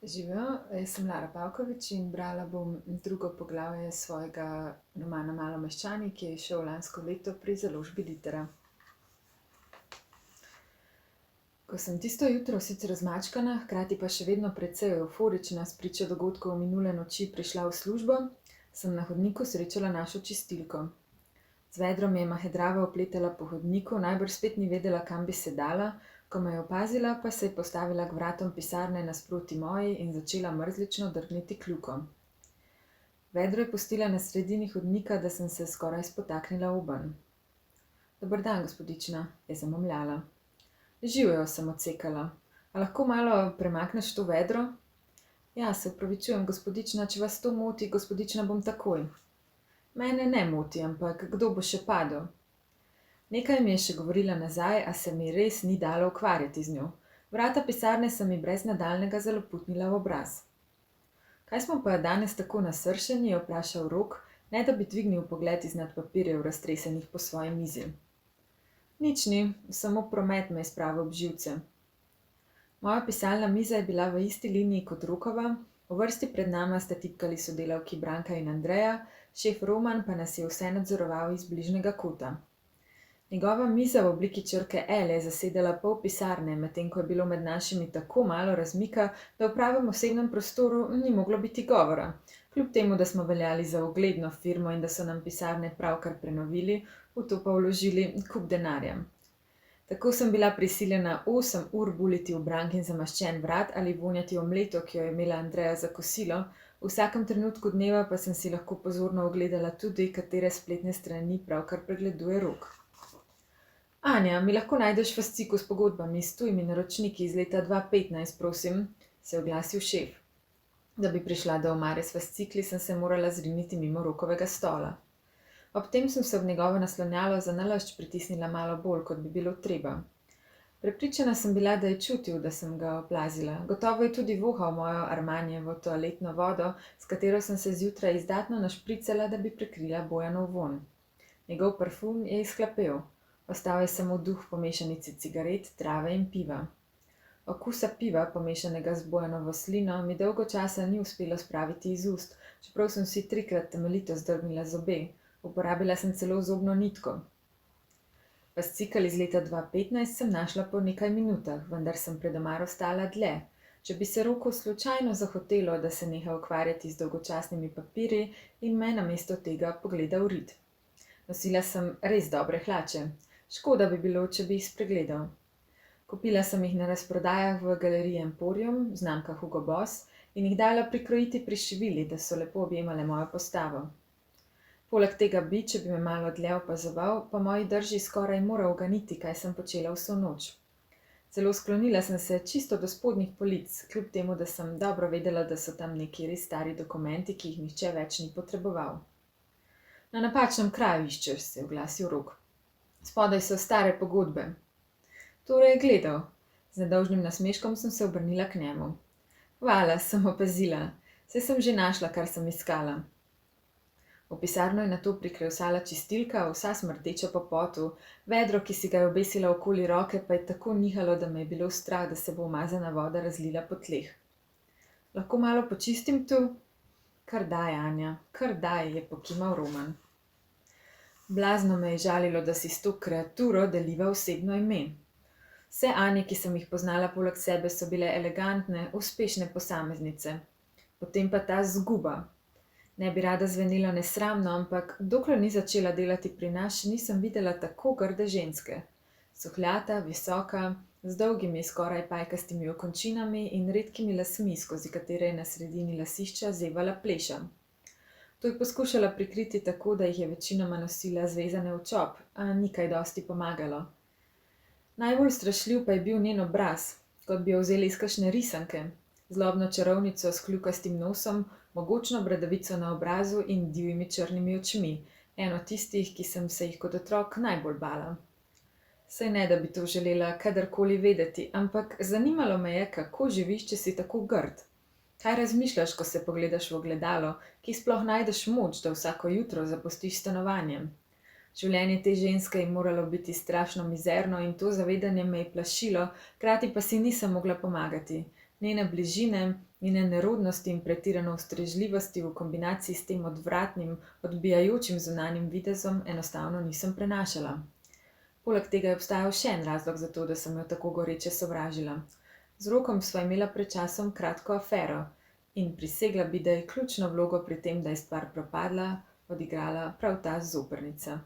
Živijo, jaz sem Lara Pavkovič in brala bom drugo poglavje svojega romana Malomeščani, ki je izšel lansko leto pri založbi Litera. Ko sem tisto jutro sicer razmačkana, hkrati pa še vedno precej evforična spričo dogodkov minule noči prišla v službo, sem na hodniku srečala našo čistilko. Z vedrom je mahedrava opletala po hodniku, najbrž spet ni vedela, kam bi se dala. Ko me je opazila, pa se je postavila k vratom pisarne nasproti moji in začela mrzlično drgniti kljuko. Vedro je pustila na sredini hodnika, da sem se skoraj spotaknila v obenj. Dober dan, gospodična, je zamomljala. Živjo, sem odsekala. A lahko malo premakneš to vedro? Ja, se opravičujem, gospodična, če vas to moti, gospodična, bom takoj. Mene ne moti, ampak kdo bo še padel? Nekaj mi je še govorila nazaj, a se mi res ni dalo ukvarjati z njo. Vrata pisarne so mi brez nadaljnega zaloputnila v obraz. Kaj smo pa danes tako nasršeni, je vprašal Rok, ne da bi dvignil pogled iznad papirjev, raztresenih po svoji mizi. Nič ni, samo promet me je spravil ob živce. Moja pisalna miza je bila v isti liniji kot Rokova, v vrsti pred nama sta tipkali sodelavki Branka in Andreja, šef Roman pa nas je vse nadzoroval iz bližnjega kota. Njegova miza v obliki črke L je zasedala pol pisarne, medtem ko je bilo med našimi tako malo razmika, da v pravem osebnem prostoru ni moglo biti govora. Kljub temu, da smo veljali za ugledno firmo in da so nam pisarne pravkar prenovili, v to pa vložili kup denarja. Tako sem bila prisiljena 8 ur buliti v Brankin zamaščen vrat ali vonjati omleto, ki jo je imela Andreja za kosilo, v vsakem trenutku dneva pa sem si lahko pozorno ogledala tudi, katere spletne strani pravkar pregleduje Rok. Anja, mi lahko najdeš fascikel s pogodbami s tujimi naročniki iz leta 2015, prosim, se je oglasil šef. Da bi prišla do omare s fascikli, sem se morala zriniti mimo Rokovega stola. Ob tem sem se ob njegovo naslonjalo za nalašč pritisnila malo bolj, kot bi bilo treba. Prepričana sem bila, da je čutil, da sem ga oplazila. Gotovo je tudi vohal mojo Armanijevo toaletno vodo, s katero sem se zjutraj izdatno našpricala, da bi prekrila Bojanov vonj. Njegov parfum je izhlapel. Ostal je samo duh po mešanici cigaret, trave in piva. Okusa piva, pomešanega z Bojanovo slino, mi dolgo časa ni uspelo spraviti iz ust, čeprav sem si 3-krat temeljito zdrgnila zobe. Uporabila sem celo zobno nitko. Fascikel iz leta 2015 sem našla po nekaj minutah, vendar sem pred omaro stala dlje. Če bi se Roku slučajno zahotelo, da se neha ukvarjati z dolgočasnimi papirji in me namesto tega pogleda v rit. Nosila sem res dobre hlače. Škoda bi bilo, če bi jih spregledal. Kupila sem jih na razprodajah v galeriji Emporium, znamka Hugo Boss, in jih dala prikrojiti pri šivili, da so lepo objemale mojo postavo. Poleg tega bi, če bi me malo dlje opazoval, po moji drži skoraj moral uganiti, kaj sem počela vso noč. Celo sklonila sem se čisto do spodnjih polic, kljub temu, da sem dobro vedela, da so tam neki res stari dokumenti, ki jih nihče več ni potreboval. Na napačnem kraju iščeš, se je oglasil Rok. Spodaj so stare pogodbe. Torej je gledal. Z nedolžnim nasmeškom sem se obrnila k njemu. Hvala, sem opazila. Saj sem že našla, kar sem iskala. V pisarno je nato prikrevsala čistilka, vsa smrdeča po potu, vedro, ki si ga je obesila okoli roke, pa je tako nihalo, da me je bilo strah, da se bo umazana voda razlila po tleh. Lahko malo počistim tu? Kar daj, Anja, kar daj, je pokimal Roman. Blazno me je žalilo, da si s to kreaturo deliva osebno ime. Vse Anje, ki sem jih poznala poleg sebe, so bile elegantne, uspešne posameznice. Potem pa ta zguba. Ne bi rada zvenela nesramno, ampak dokler ni začela delati pri nas, nisem videla tako grde ženske. Suhljata, visoka, z dolgimi skoraj pajkastimi okončinami in redkimi lasmi, skozi katere je na sredini lasišča zevala pleša. To je poskušala prikriti tako, da jih je večinoma nosila zvezane v čop, a ni kaj dosti pomagalo. Najbolj strašljiv pa je bil njen obraz, kot bi jo vzeli iz kakšne risanke, zlobno čarovnico s kljukastim nosom, mogočno bradavico na obrazu in divjimi črnimi očmi, eno tistih, ki sem se jih kot otrok najbolj bala. Saj ne, da bi to želela kadarkoli vedeti, ampak zanimalo me je, kako živiš, če si tako grd. Kaj razmišljaš, ko se pogledaš v ogledalo, ki sploh najdeš moč, da vsako jutro zapustiš stanovanje? Življenje te ženske je moralo biti strašno mizerno in to zavedanje me je plašilo, hkrati pa si nisem mogla pomagati. Njene bližine, Njene nerodnosti in pretirane ustrežljivosti v kombinaciji s tem odvratnim, odbijajočim zunanjim videzom enostavno nisem prenašala. Poleg tega je obstajal še en razlog za to, da sem jo tako goreče sovražila. Z Rokom sva imela pred časom kratko afero in prisegla bi, da je ključno vlogo pri tem, da je stvar propadla, odigrala prav ta zoprnica.